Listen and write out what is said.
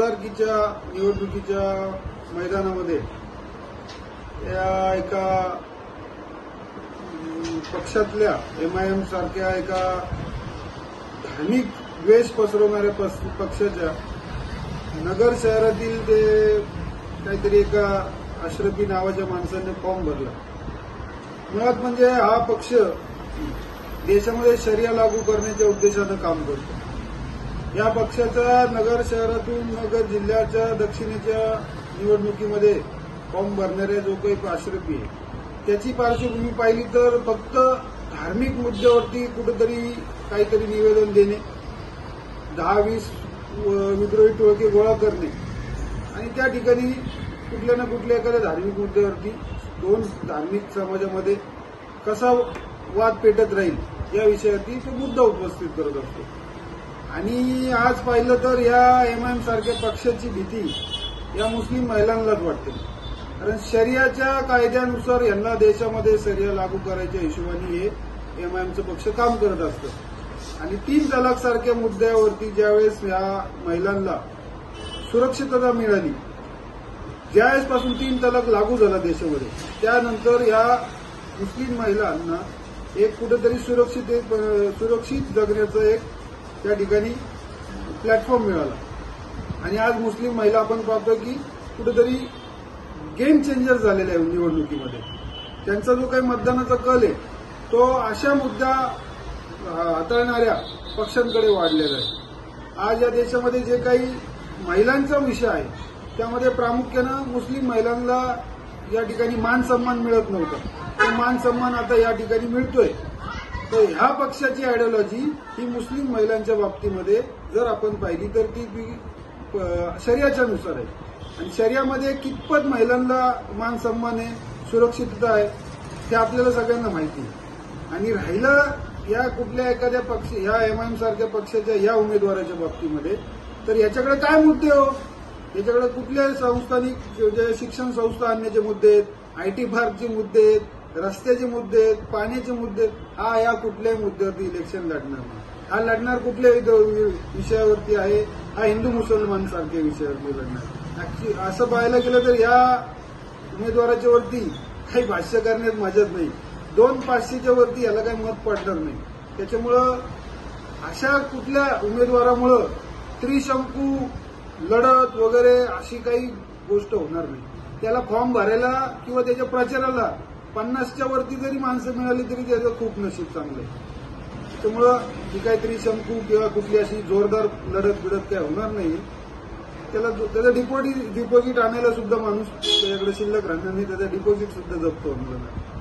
आमदारकीच्या निवडणुकीच्या मैदानामध्ये या एका पक्षातल्या एमआयएम सारख्या एका धार्मिक द्वेष पसरवणाऱ्या पक्षाच्या नगर शहरातील ते काहीतरी एका अशरफी नावाच्या माणसाने फॉर्म भरला। मुळात म्हणजे हा पक्ष देशामध्ये शरिया लागू करण्याच्या उद्देशानं काम करतो। या पक्षाचा नगर शहरातून नगर जिल्ह्याच्या दक्षिणेच्या निवडणुकीमध्ये फॉर्म भरणाऱ्या जो काही अशरफी आहे त्याची पार्श्वभूमी पाहिली तर फक्त धार्मिक मुद्द्यावरती कुठेतरी काहीतरी निवेदन देणे, 10-20 विद्रोही टोळके गोळा करणे आणि त्या ठिकाणी कुठल्या ना कुठल्या एखाद्या धार्मिक मुद्द्यावरती दोन धार्मिक समाजामध्ये कसा वाद पेटत राहील या विषयावरती तो मुद्दा उपस्थित करत असतो। आणि आज पाहिलं तर या एमआयएम सारख्या पक्षाची भीती या मुस्लिम महिलांनाच वाटते, कारण शरियाच्या कायद्यानुसार यांना देशामध्ये शरिया लागू करायच्या हिशोबाने हे एमआयएमचं पक्ष काम करत असतं। आणि 3 तलाक सारख्या मुद्द्यावरती ज्यावेळेस या महिलांना सुरक्षितता मिळाली, ज्यावेळेसपासून 3 तलाक लागू झाला देशामध्ये, त्यानंतर या मुस्लिम महिलांना एक कुठेतरी सुरक्षित जगण्याचं एक त्या ठिकाणी प्लॅटफॉर्म मिळाला। आणि आज मुस्लिम महिला आपण पाहतो की कुठेतरी गेम चेंजर झालेला आहे निवडणुकीमध्ये। त्यांचा जो काही मतदानाचा कल आहे तो अशा मुद्दा हाताळणाऱ्या पक्षांकडे वाढलेला आहे। आज या देशामध्ये जे काही महिलांचा विषय आहे त्यामध्ये प्रामुख्यानं मुस्लिम महिलांना या ठिकाणी मान सन्मान मिळत नव्हता, तो मान सन्मान आता या ठिकाणी मिळतोय। तर ह्या पक्षाची आयडिओलॉजी ही मुस्लिम महिलांच्या बाबतीमध्ये जर आपण पाहिली तर ती शरियाच्या नुसार आहे। आणि शरियामध्ये कितपत महिलांना मान सन्मान आहे, सुरक्षितता आहे हे आपल्याला सगळ्यांना माहिती आहे। आणि राहिलं या कुठल्या एखाद्या पक्ष या एमआयएम सारख्या पक्षाच्या या उमेदवाराच्या बाबतीमध्ये तर याच्याकडे काय मुद्दे हो, याच्याकडे कुठल्या संस्थानिक जे शिक्षण संस्था आणण्याचे मुद्दे आहेत, आयटी पार्कचे मुद्दे आहेत, रस्त्याचे मुद्दे आहेत, पाण्याचे मुद्दे आहेत, हा या कुठल्याही मुद्द्यावरती इलेक्शन लढणार नाही। हा लढणार कुठल्या विषयावरती आहे, हा हिंदू मुसलमान सारख्या विषयावरती लढणार। असं पाहायला गेलं तर या उमेदवाराच्या वरती काही भाष्य करण्यात मजाच नाही, 2-500च्या वरती याला काही मत पडणार नाही। त्याच्यामुळं अशा कुठल्या उमेदवारामुळं त्रिशंकू लढत वगैरे अशी काही गोष्ट होणार नाही। त्याला फॉर्म भरायला किंवा त्याच्या प्रचाराला 50च्या वरती जरी माणसं मिळाली तरी त्याचं खूप नशीब चांगलं आहे। त्यामुळं जी काही त्रिशंकू किंवा कुठली अशी जोरदार लढत काय होणार नाही। त्याचं डिपॉझिट आणायला सुद्धा माणूस त्याच्याकडे शिल्लक राहणार नाही, त्याचं डिपॉझिट सुद्धा जप्त होणार नाही।